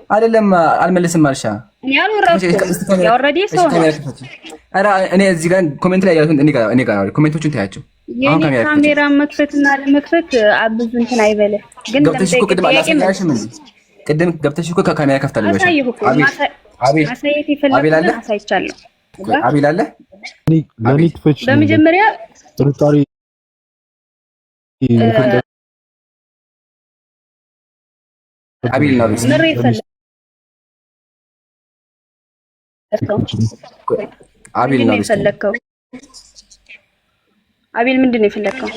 አይደለም አልመልስም አልሻ ያው ኦሬዲ ሰው አራ እኔ እዚህ ጋር ኮሜንት ላይ ያሉት እኔ ጋር ኮሜንቶቹን ታያቸው። አሁን ካሜራ መክፈትና ለመክፈት አብዙ እንትን አይበለ ግን ገብተሽ እኮ ቅድም አላሳያሽም እንዴ? ቅድም ገብተሽ እኮ ከካሜራ ከፍታለሁ ብለሽ አቤል አሳይት ይፈልጋል አሳይቻለሁ። አቤል አለ ለኔ ትፈች በመጀመሪያ ጥርጣሬ አቤል ነው አቤል ነው የፈለከው? አቤል ምንድን ነው የፈለከው?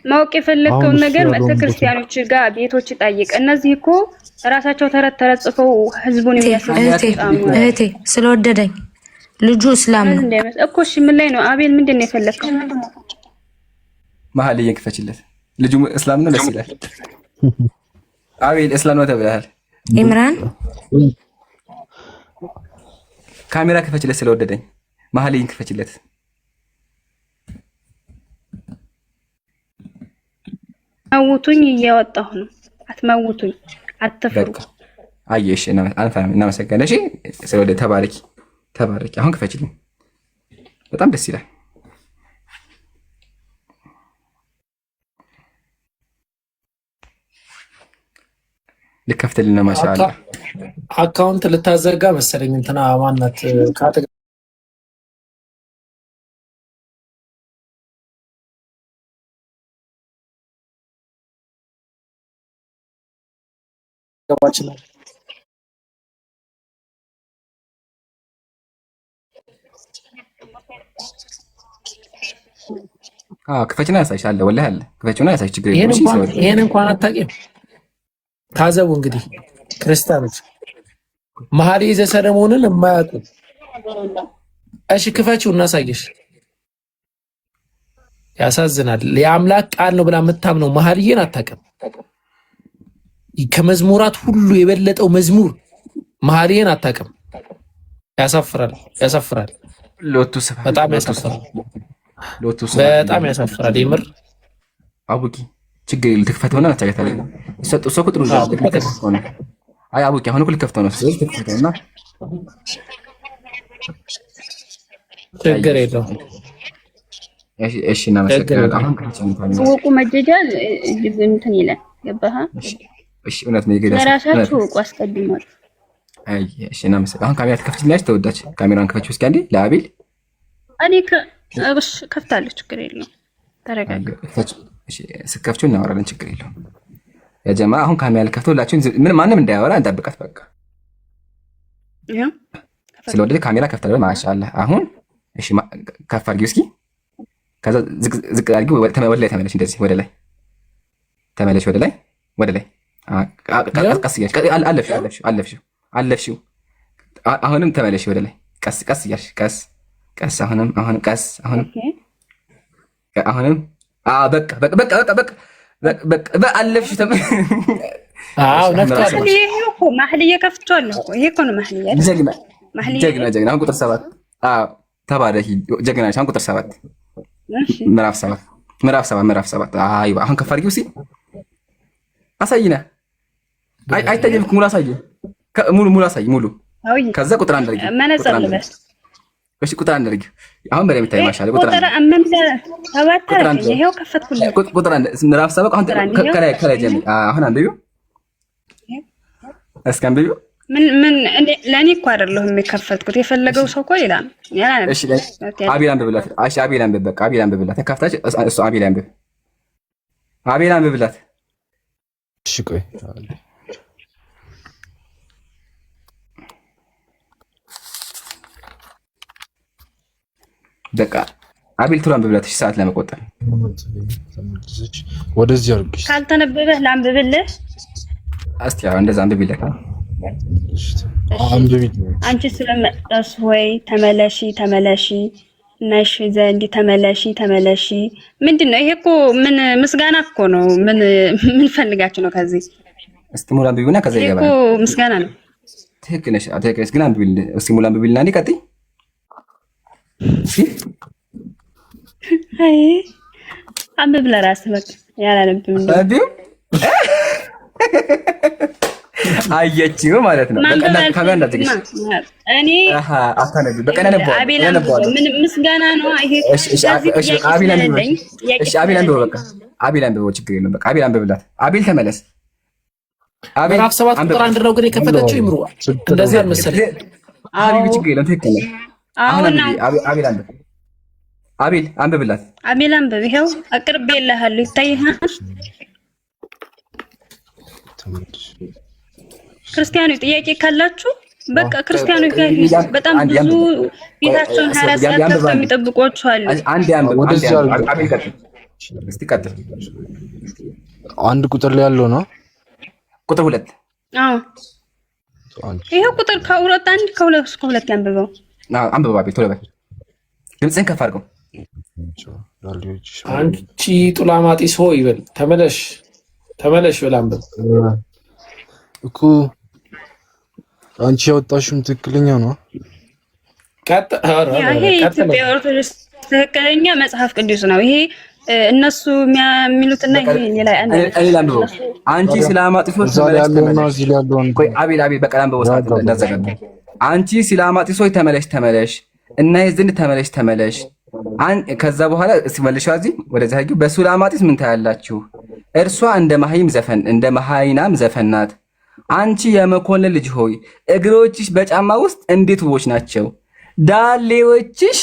ማወቅ የፈለከውን ነገር መጥተህ ክርስቲያኖች ጋር ቤቶች ጠይቅ። እነዚህ እኮ ራሳቸው ተረት ተረጽፈው ህዝቡን የሚያስጠምጡ እህቴ ስለወደደኝ ልጁ እስላም ነው እኮ። እሺ ምን ላይ ነው አቤል? ምንድን ነው የፈለከው? መሀል እየከፈችለት ልጁ እስላም ነው። ደስ ይላል። አቤል እስላም ነው ተብለሃል። ኢምራን ካሜራ ከፈችለት ስለወደደኝ መሀል እየከፈችለት። መውቱኝ እያወጣሁ ነው። አትመውቱኝ፣ አትፍሩ። አየሽ እናመሰግናለን። እሺ ስለወደደ ተባረኪ፣ ተባረኪ። አሁን ክፈችልኝ። በጣም ደስ ይላል። ልከፍትልና ማሻአላ አካውንት ልታዘጋ መሰለኝ። እንትና ማናት ካተ ገባችላል። ክፈችና ያሳይሻለሁ። ወላሂ አለ ክፈችና ያሳይሽ። ችግር የለም። ይሄን እንኳን አታውቂም። ታዘቡ እንግዲህ ክርስቲያኖች መኃልየ ዘሰሎሞንን የማያውቁ። እሺ ክፈችው እናሳየሽ። ያሳዝናል። የአምላክ ቃል ነው ብላ የምታምነው መኃልየን አታውቅም። ከመዝሙራት ሁሉ የበለጠው መዝሙር መኃልየን አታውቅም። ያሳፍራል፣ ያሳፍራል። ሎቱ ሰፋ በጣም ያሳፍራል፣ በጣም ያሳፍራል። ይምር አቡቂ ችግር ልትከፈተውና ታያታለህ። እሱ ቁጥሩ ነው። አይ አቡቂ አሁን እኮ ልትከፍተው ነው። ስለዚህ ልትከፍተውና ችግር የለውም። እሺ እናመሰግናለን። አሁን ከቻንታን ወቁ መጀጃል እንትን ይላል። ገባህ? እሺ እውነት ነው። ይገዳል። ራሳችሁ ወቁ አስቀድሟል። አይ እሺ እናመሰግናለን። አሁን ካሜራ ትከፍችልኛለሽ? ተወዳች ካሜራውን ከፈችው እስኪ አንዴ ለአቤል። እኔ እሺ ከፍታለሁ። ችግር የለውም። ተረጋጋ። እሺ ስከፍቹ እናወራለን። ችግር የለውም። ያ ጀማ አሁን ካሜራ ልከፍተውላችሁ ምን ማንም እንዳያወራ እንጠብቃት። በቃ ያ ስለወደደ ካሜራ ከፍታለሁ። ማሻአላህ አሁን እሺ ከፍ አድርጊው እስኪ። ከዛ ዝቅ አድርጊው። ወደ ላይ ተመለሽ። እንደዚህ ወደ ላይ ተመለሽ። ወደ ላይ ወደ ላይ ቀስ እያልሽ አለፍሽው። አሁንም ተመለሽ ወደ ላይ ቀስ እያልሽ ቀስ አሁንም በቃ አለፍሽ። አዎ ነፍታለሽ። ይሄ እኮ መኃልየ ከፍቷለሁ። ይሄ እኮ ነው መኃልየ። ጀግና አሁን ቁጥር 7 ተባረኪ። ጀግና አሁን ቁጥር 7 ምዕራፍ 7 አይዋ አሁን ከፍ አድርጊው እስኪ አሳይና። አይታየም። ሙሉ አሳይ። ሙሉ አሳይ። ሙሉ ከዛ ቁጥር 1 አድርጊ። መነጽር ልበስ። እሺ ቁጥር 1 አድርጊ። አሁን በላይ የምታይ ማሻአላ ቁጥር 1 ይሄው ከፈትኩልህ። ቁጥር 1 ምዕራፍ 7 አሁን ከላይ ጀምሪ። አሁን አንብዩ እስኪ አንብዩ። ምን ለኔ እኮ አይደለሁም የከፈትኩት። የፈለገው ሰው እኮ ይላል። እሺ አቤል አንብብላት። እሺ አቤል አንብብ። በቃ አቤል አንብብላት። ተካፍታች እሱ አቤል አንብብላት። እሺ ቆይ በቃ አቤል ቱራን አንብብላት። እሺ ሰዓት ለመቆጠር ወደዚህ አድርግሽ። ካልተነበበህ ላንብብልህ። እስቲ ያው እንደዛ አንብብልህ። አንቺ ስለመጣስ ወይ ተመለሺ ነሽ ዘንድ ተመለሺ። ምንድነው ይሄ? እኮ ምን ምስጋና እኮ ነው። ምን ፈልጋችሁ ነው ከዚህ? እስቲ ሙላ አንብቢና ከዛ ይገባል። እኮ ምስጋና ነው። ትክክል ነሽ። ግን አንብቢልኝ እስቲ ሙላ አንብቢልና እንዴ ቀጥይ። አይ አንብብ ለራስህ በቃ ያላለብም አንብቢው አየችው ማለት ነው። በቀና ካሜራ እንዳትገሽ እኔ አታነቢ። በቀና ነበር ምን ምስጋና ነው ይሄ? እሺ አቤል አንብበው። በቃ አቤል አንብበው፣ ችግር የለውም። በቃ አቤል አንብብላት። አቤል ተመለስ። አቤል ምዕራፍ 7 ቁጥር 1 ነው ግን የከፈተችው ይምሩ እንደዚህ አልመሰለኝ። አቤል ችግር የለውም። ትክክል ነው። አሁን አቤል አንብብ። አቤል አንብብላት። አቤል አንብብ። ይሄው አቅርቤልሃለሁ፣ ይታይሃል። ክርስቲያኖች ጥያቄ ካላችሁ በቃ ክርስቲያኖች ጋር በጣም ብዙ ቤታቸውን 24 ሰዓት ከፍተው የሚጠብቋችሁ አሉ። አንድ አንብብ። አቤል ቀጥል እስቲ ቀጥል። አንድ ቁጥር ላይ ያለው ነው ቁጥር 2 አዎ ይሄው ቁጥር ከሁለት አንድ ከሁለት እስከ ሁለት ያንብበው። አንብበው አቤል ቶሎ በል። ድምፅህን ከፍ አድርገው። አንቺ ጡላማጢስ ሆይ ይበል። ተመለሽ በል አንብብ እኮ አንቺ ያወጣሽም ትክክለኛ ነው። ይሄ ኢትዮጵያ ኦርቶዶክስ ትክክለኛ መጽሐፍ ቅዱስ ነው። ይሄ እነሱ የሚሉትና ይሄ ሌላ አንብበው። አንቺ ስለአማጢሶች አቤል በቀላም በወሳት እንዳዘጋጀ አንቺ ስለአማጢሶች ተመለሽ እና የዝንድ ተመለሽ። ከዛ በኋላ ሲመልሻ እዚህ ወደዚህ ሀጊው በሱላማጢስ ምን ታያላችሁ? እርሷ እንደ መሃይናም ዘፈን ናት። አንቺ የመኮንን ልጅ ሆይ እግሮችሽ በጫማ ውስጥ እንዴት ውቦች ናቸው። ዳሌዎችሽ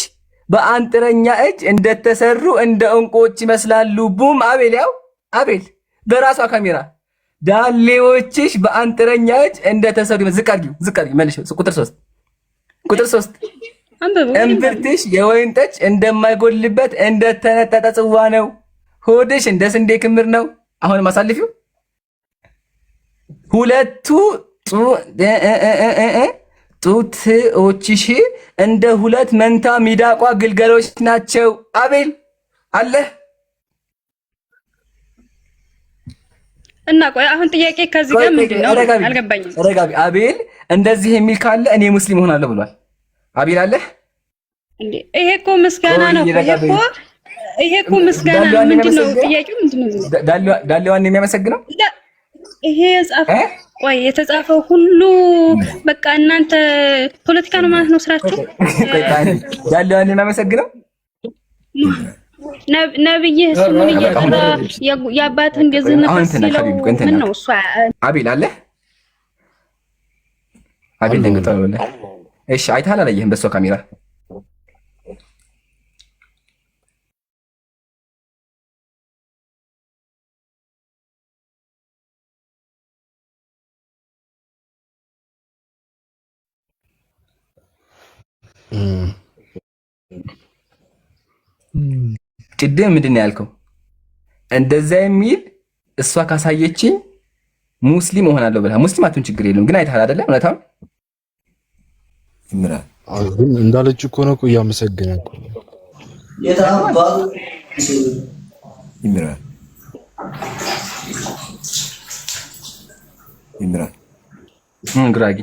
በአንጥረኛ እጅ እንደተሰሩ እንደ ዕንቁዎች ይመስላሉ። ቡም አቤል በራሷ ካሜራ ዳሌዎችሽ በአንጥረኛ እጅ እንደተሰሩ ዝቅ አድርጊው መልሽ። ቁጥር 3 እምብርትሽ የወይን ጠጅ እንደማይጎልበት እንደተነጠጠ ጽዋ ነው። ሆድሽ እንደ ስንዴ ክምር ነው። አሁን ማሳልፊው ሁለቱ ጡቶችሽ እንደ ሁለት መንታ ሚዳቋ ግልገሎች ናቸው። አቤል አለ እና ቆይ አሁን ጥያቄ ከዚህ ጋር ምንድነው? አልገባኝም። ረጋቢ አቤል እንደዚህ የሚል ካለ እኔ ሙስሊም ሆናለሁ ብሏል። አቤል አለ እንዴ? ይሄ እኮ ምስጋና ነው። ይሄ እኮ ምስጋና ነው። ምንድነው ጥያቄው? ምንድነው ዳሌዋን የሚያመሰግነው? ይሄ የተጻፈው ሁሉ በቃ እናንተ ፖለቲካ ነው ማለት ነው ስራችሁ። ዳሌዋን የሚያመሰግነው ነብይህ ስሙን እየጠራ የአባትህን እንደዚህ ነፍስ ሲለው ምን ነው እሷ? አቤል አለ አቤል ደንግጧል። እሺ አይተሃል አላየህም? በሷ ካሜራ ቅድም ምንድን ነው ያልከው? እንደዛ የሚል እሷ ካሳየችኝ ሙስሊም እሆናለሁ ብለህ ሙስሊም አትሁን ችግር የለውም ግን አይተሃል አይደለ? እውነታው ይምራል እንዳለች እኮ ነው። ቆይ እያመሰገነ እኮ ይምራል ጉራጌ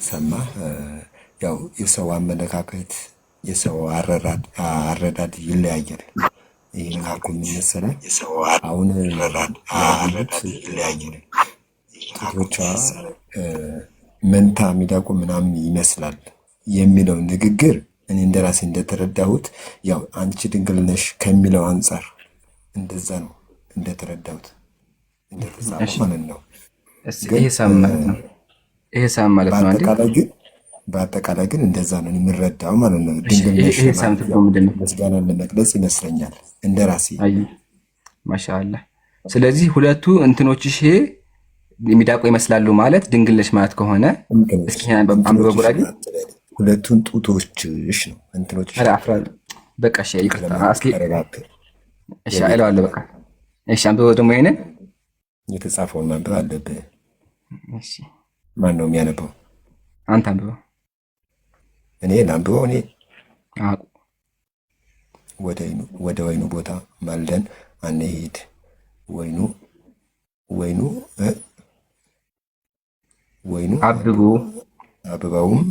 ሰማህ? ያው የሰው አመለካከት የሰው አረዳድ ይለያያል። ይሄን ካልኩ መሰለህ አሁን አረዳድ ይለያያል። ጡቶቿ መንታ ሚዳቆ ምናምን ይመስላል የሚለው ንግግር እኔ እንደራሴ እንደተረዳሁት ያው አንቺ ድንግል ነሽ ከሚለው አንጻር እንደዛ ነው እንደተረዳሁት እንደተጻፈ ማለት ነው። ይሄ ሳም ማለት ነው። በአጠቃላይ ግን እንደዛ ነው የምረዳው ማለት ነው። ድንግል ነሽ ምስጋናን ለመግለጽ ይመስለኛል እንደራሴ። ማሻአላህ። ስለዚህ ሁለቱ እንትኖችሽ የሚዳቆ ይመስላሉ ማለት ድንግል ነሽ ማለት ከሆነ እስኪ አንብበው ጉራጌ። ሁለቱን ጡቶችሽ ነው እንትኖችሽ። በቃ እሺ ይቅርታ እስኪ እሺ አይለዋለሁ በቃ እሺ አንብበው ደግሞ ይሄንን የተጻፈውን ማንበብ አለብህ። እሺ ማን ነው የሚያነበው? አንተ አንብበው። እኔ ላንብበው። እኔ ወደ ወይኑ ቦታ ማልደን አንሄድ ወይኑ አበባውም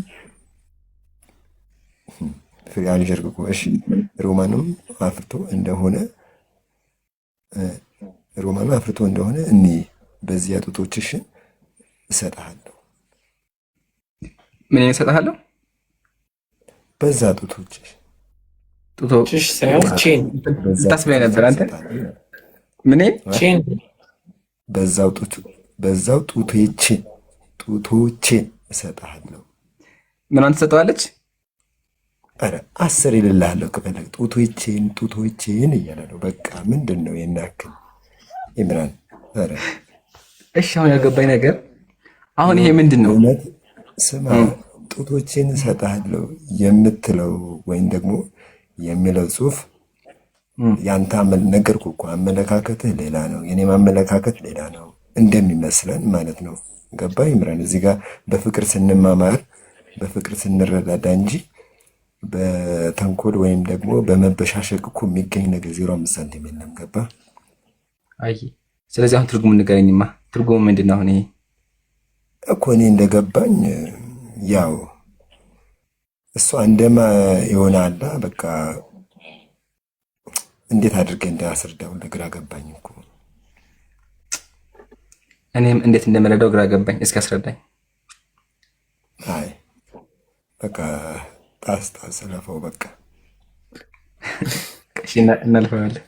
ፍሬ አንዠርግጎ እሺ ሮማንም አፍርቶ እንደሆነ እኒ በዚያ ጡቶችሽን እሰጥሃለሁ። ምን እሰጥሃለሁ? በዛ ጡቶችሽ ጡቶችሽ ሳይሆን ቼን ታስብላይ ነበር አንተ። ምን ቼን በዛው ጡቶቼን እሰጥሃለሁ። ምኗን ትሰጠዋለች? ኧረ 10 ይልልሃለሁ ከፈለግ። ጡቶቼን እያለ ነው። በቃ ምንድን ነው የናክል ኢምራን? ኧረ እሺ፣ አሁን ያልገባኝ ነገር አሁን ይሄ ምንድን ነው? ስማ፣ ጡቶቼን እሰጥሃለሁ የምትለው ወይም ደግሞ የሚለው ጽሑፍ ያንተ ነገርኩህ እኮ አመለካከትህ ሌላ ነው፣ የኔም አመለካከት ሌላ ነው እንደሚመስለን ማለት ነው። ገባ ይምራን? እዚህ ጋር በፍቅር ስንማማር በፍቅር ስንረዳዳ እንጂ በተንኮል ወይም ደግሞ በመበሻሸቅ እኮ የሚገኝ ነገር 0.5 ሳንቲም የለም። ገባ? አይ ስለዚህ አሁን ትርጉሙ ንገረኝማ። ትርጉሙ ምንድን ነው? አሁን ይሄ እኮ እኔ እንደገባኝ ያው እሷ እንደማ ይሆናል። በቃ እንዴት አድርገህ እንዳስረዳው ግራ ገባኝ እኮ። እኔም እንዴት እንደምረዳው ግራ ገባኝ። እስኪ አስረዳኝ። አይ በቃ ጣስ ለፈው በቃ እሺ እናልፈዋለን።